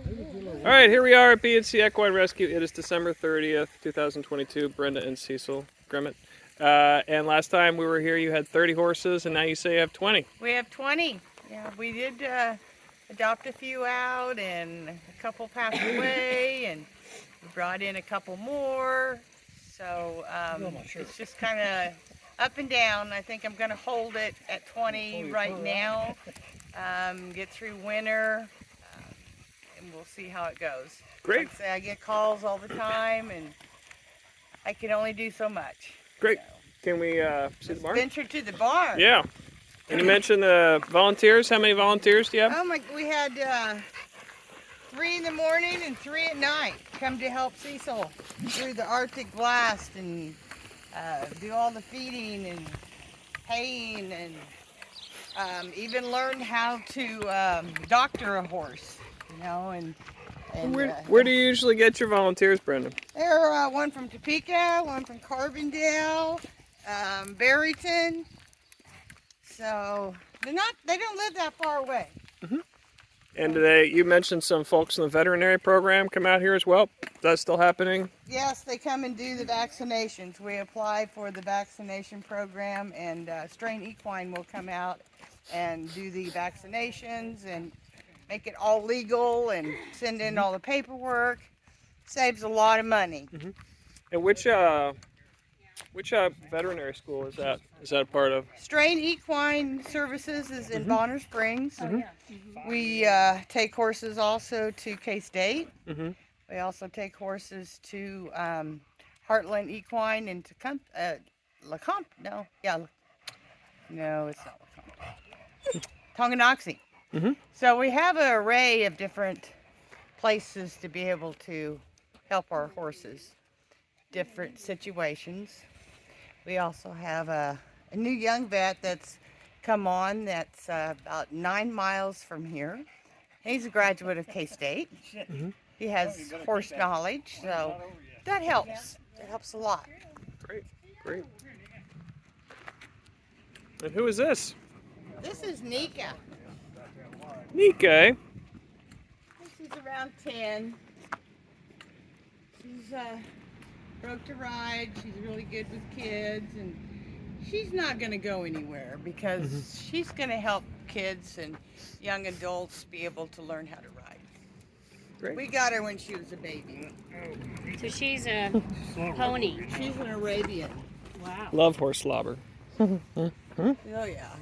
All right, here we are at B&C Equine Rescue. It is December 30th, 2022. Brenda and Cecil Grimmett. And last time we were here, you had 30 horses, and now you say you have 20. We have 20. Yeah, we did adopt a few out, and a couple passed away, and we brought in a couple more. So it's just kind of up and down. I think I'm going to hold it at 20 right now, get through winter, and we'll see how it goes. Great. Like I say, I get calls all the time, and I can only do so much. Great. So, Can we see the barn? venture to the barn. Yeah. And you mentioned the volunteers. How many volunteers do you have? Oh my, we had 3 in the morning and 3 at night come to help Cecil through the Arctic blast and do all the feeding and haying, and even learn how to doctor a horse, you know, and Where do you usually get your volunteers, Brenda? they're one from Topeka, one from Carbondale, Barrington. So they don't live that far away. And you mentioned some folks in the veterinary program come out here as well. Is that still happening? Yes, they come and do the vaccinations. We apply for the vaccination program, and Strain Equine will come out and do the vaccinations and make it all legal and send in all the paperwork. Saves a lot of money. And which veterinary school is that? Is that a part of? Strain Equine Services is in Bonner Springs. We take horses also to K-State. We also take horses to Heartland Equine and to LeCompte. No, it's not LeCompte. Tonganoxie. So we have an array of different places to be able to help our horses, different situations. We also have a new young vet that's come on that's about 9 miles from here. He's a graduate of K-State. He has horse knowledge, so that helps. It helps a lot. Great, great. And who is this? This is Nika. Nika, eh? She's around 10. She's broke to ride. She's really good with kids, and she's not going to go anywhere because she's going to help kids and young adults be able to learn how to ride. Great. We got her when she was a baby. So she's a pony. She's an Arabian. Wow. Love horse slobber. Oh yeah.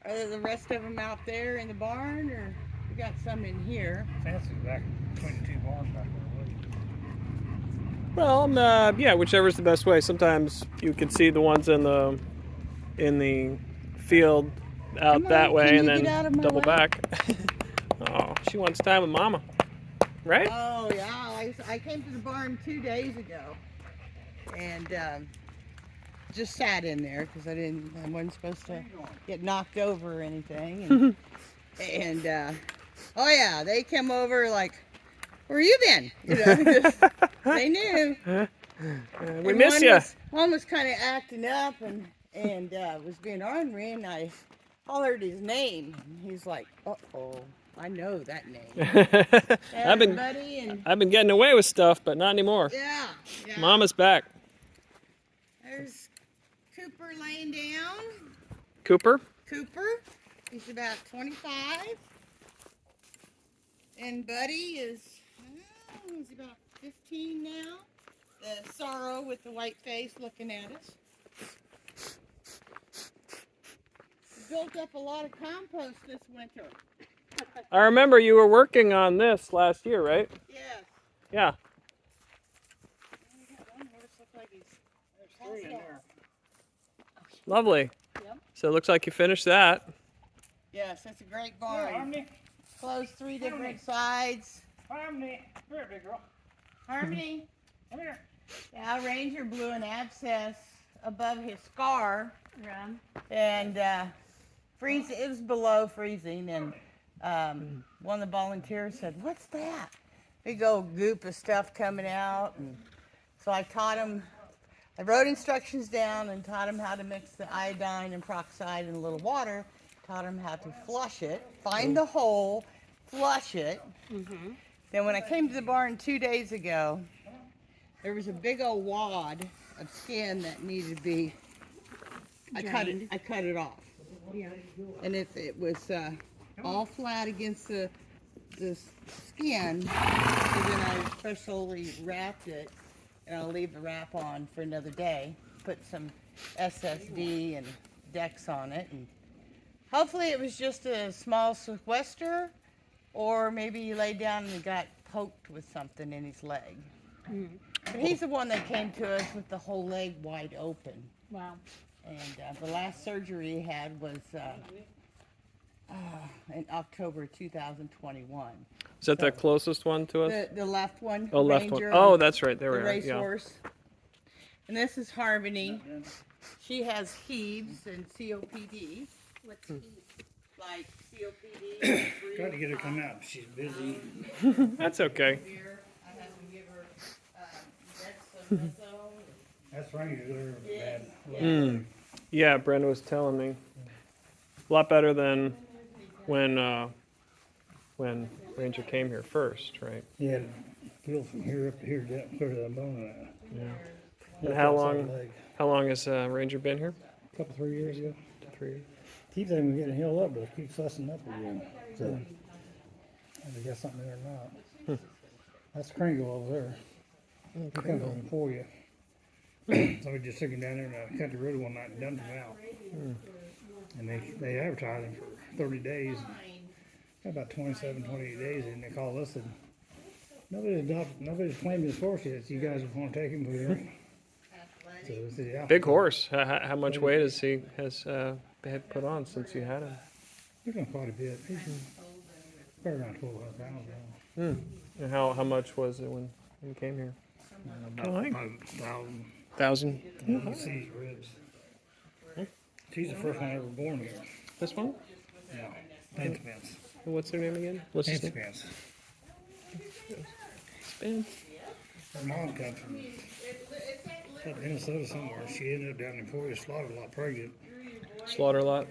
Are the rest of them out there in the barn, or we got some in here? Fancy's back between the two barns back there. Well, yeah, whichever's the best way. Sometimes you can see the ones in the field out Come on, that way, can and you then get out of my double way? back. Oh, she wants time with Mama, right? Oh yeah, I came to the barn 2 days ago, and just sat in there because I wasn't supposed to get knocked over or anything. And, oh yeah, they came over like, where you been? You know, just, they knew. We And miss you. One was kind of acting up and was being ornery, and I hollered his name. And he's like, uh-oh, I know that name. I've been getting away with stuff, but not anymore. Yeah. Mama's back. There's Cooper laying down. Cooper? Cooper, he's about 25. And Buddy is, he's about 15 now. The Sorrow with the white face looking at us. We built up a lot of compost this winter. I remember you were working on this last year, right? Yes. Yeah. We got one horse look like he's There's 3 in there. Lovely. Yep. So it looks like you finished that. Yes, that's a great Here, barn. Harmony. Closed 3 different sides. Harmony. Come here, big girl. Harmony. Come here. Yeah, Ranger blew an abscess above his scar, Rum. and it was below freezing, and one of the volunteers said, "What's that?" Big old goop of stuff coming out, and so I taught him. I wrote instructions down and taught him how to mix the iodine and peroxide in a little water taught him how to flush it, find the hole, flush it. Then when I came to the barn 2 days ago, there was a big old wad of skin that needed to be. I cut it off. Yeah. And if it was all flat against the skin, so then I specially wrapped it, and I'll leave the wrap on for another day. Put some SSD and Dex on it, and hopefully it was just a small sequester, or maybe he laid down and he got poked with something in his leg. But he's the one that came to us with the whole leg wide open. Wow. And the last surgery he had was in October 2021. Is that the closest one to us? The left one. Oh, left one. Ranger, Oh, that's right. There the we are. Yeah. racehorse. And this is Harmony. She has heaves and COPD. What's he? Like COPD. Tried to get her to come out, but she's busy. That's okay. Beer. I had to give her Dex. That's Ranger, they're bad. Mm. Yeah, Brenda was telling me. A lot better than when Ranger came here first, right? Yeah, killed from here up to here, down clear to that bone. Yeah. And how long has Ranger been here? A couple, 3 years ago. 3 years. Keeps them getting healed up, but it keeps fussing up again. So, I got something there or not. That's Kringle over there. He comes over for you. Somebody just took him down there and cut the road one night and dumped him out. And they advertised him for 30 days. Got about 27, 28 days, and they called us and nobody's claimed his horse yet. So you guys want to take him? So we said, yeah. Big horse. How much weight has had put on since you had him? He's done quite a bit. He's probably around 1,200 pounds now. And how much was it when he came here? About 1,000. 1,000. You can see his ribs. She's the first one ever born here. This one? Yeah. Fancy Pants. What's her name again? What's his Fancy name? Pants. Spence. Her mom comes from Minnesota somewhere. She ended up down in Emporia, slaughtered a lot pregnant. Slaughter lot.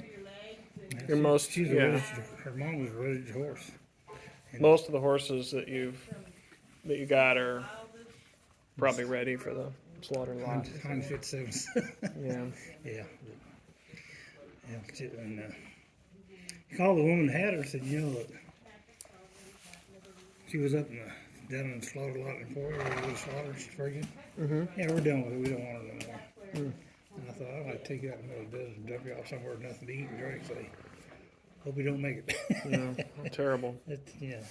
Your most, She's a yeah. registered, her mom was a registered horse. Most of the horses that you got are probably ready for the slaughter lot. 157. Yeah. Yeah. And he called the woman that had her, said, you know, look, she was up down in the slaughter lot in Emporia, where we slaughtered, she's pregnant. Yeah, we're done with it. We don't want her no more. And I thought, I'd like to take you out in the middle of the business and dump you off somewhere with nothing to eat and drink. So, hope we don't make it. No, terrible. Yeah.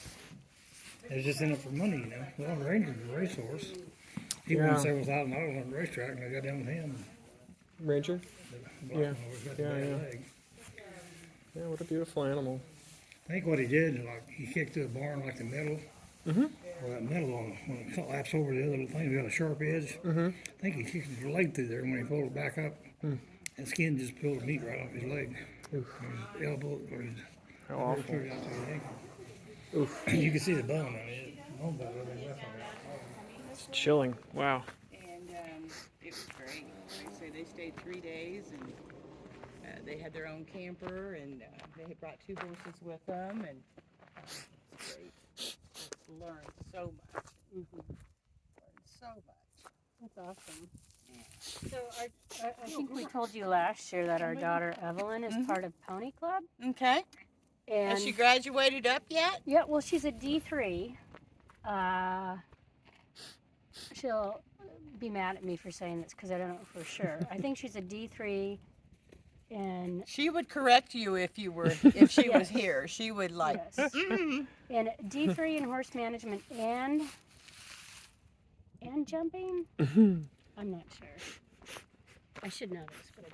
It's just in it for money, you know. Well, Ranger's a racehorse. He Yeah. won several $1,000s on the racetrack, and I got down with him. Ranger? The black Yeah. one always got the Yeah, bad yeah. leg. Yeah, what a beautiful animal. I think what he did, like, he kicked through the barn like the metal. Well, that metal when it collapsed over the other little thing, got a sharp edge. I think he kicked his leg through there, and when he pulled it back up, that skin just pulled the meat right off his leg. His elbow, or his How awful. threw it out to his ankle. Oof. You can see the bone on it. The bone was really left on it. It's chilling. Wow. And it was great. Like I say, they stayed 3 days, and they had their own camper, and they had brought 2 horses with them, and it's great. Learned so much. Learned so much. That's awesome. So I think we told you last year that our daughter Evelyn is part of Pony Club. Okay. And Has she graduated up yet? yeah, well, she's a D3. She'll be mad at me for saying this because I don't know for sure. I think she's a D3 in She would correct you if she was here. She would like. yes, in D3 in horse management and jumping. I'm not sure. I should know this, but I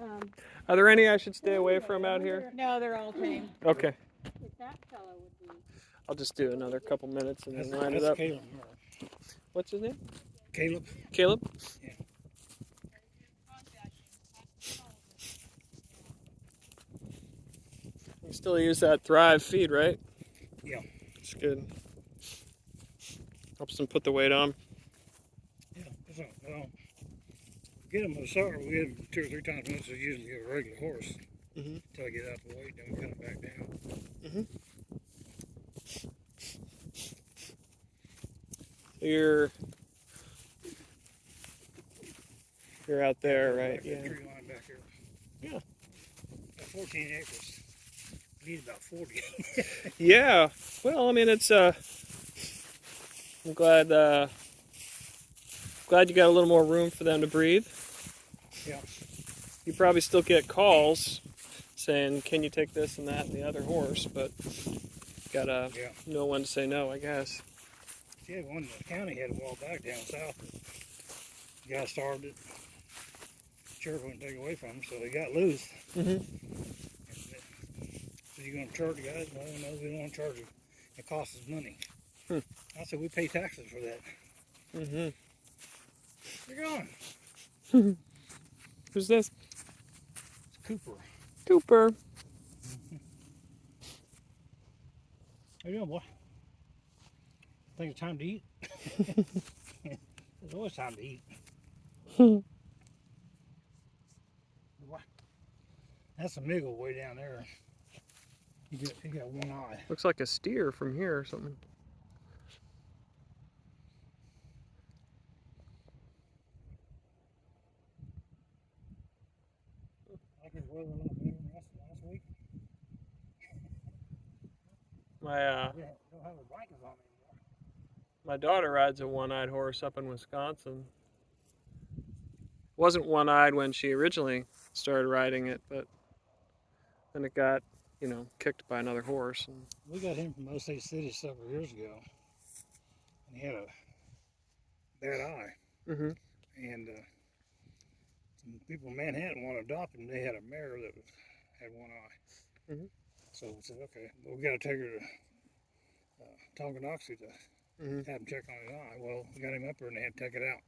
don't. Are there any I should stay away from out here? No, they're all tame. Okay. If that fellow would be. I'll just do another couple minutes and then That's, line it that's up. Caleb. What's his name? Caleb. Caleb? Yeah. You still use that Thrive feed, right? Yeah. It's good. Helps them put the weight on. Yeah. Get them a sorrow. We get them 2 or 3 times a month. So usually get a regular horse. until I get out the way, then we cut them back down. You're out there, right? Back Yeah. that tree line back here. Yeah. About 14 acres. We need about 40. Yeah. Well, I mean, it's I'm glad you got a little more room for them to breathe. Yeah. You probably still get calls saying, "Can you take this and that and the other horse?" But gotta know when to say no, I guess. She had one in the county had a while back down south. The guy starved it. Sheriff wouldn't take it away from him, so they got loose. So you going to charge the guys? Well, no, we don't want to charge you. It costs us money. I said, we pay taxes for that. You're going. Who's this? It's Cooper. Cooper. How you doing, boy? Think it's time to eat? It's always time to eat. That's a miggle way down there. He got one eye. Looks like a steer from here or something. Like his weather a lot better than last week. My Don't have the blankets on anymore. my daughter rides a one-eyed horse up in Wisconsin. Wasn't one-eyed when she originally started riding it, but then it got, kicked by another horse. And We got him from Osage City several years ago, and he had a bad eye. And some people in Manhattan wanted to adopt him. They had a mare that had one eye. So we said, okay, well, we got to take her to Tonganoxie to have him check on his eye. Well, we got him up there and they had to take it out.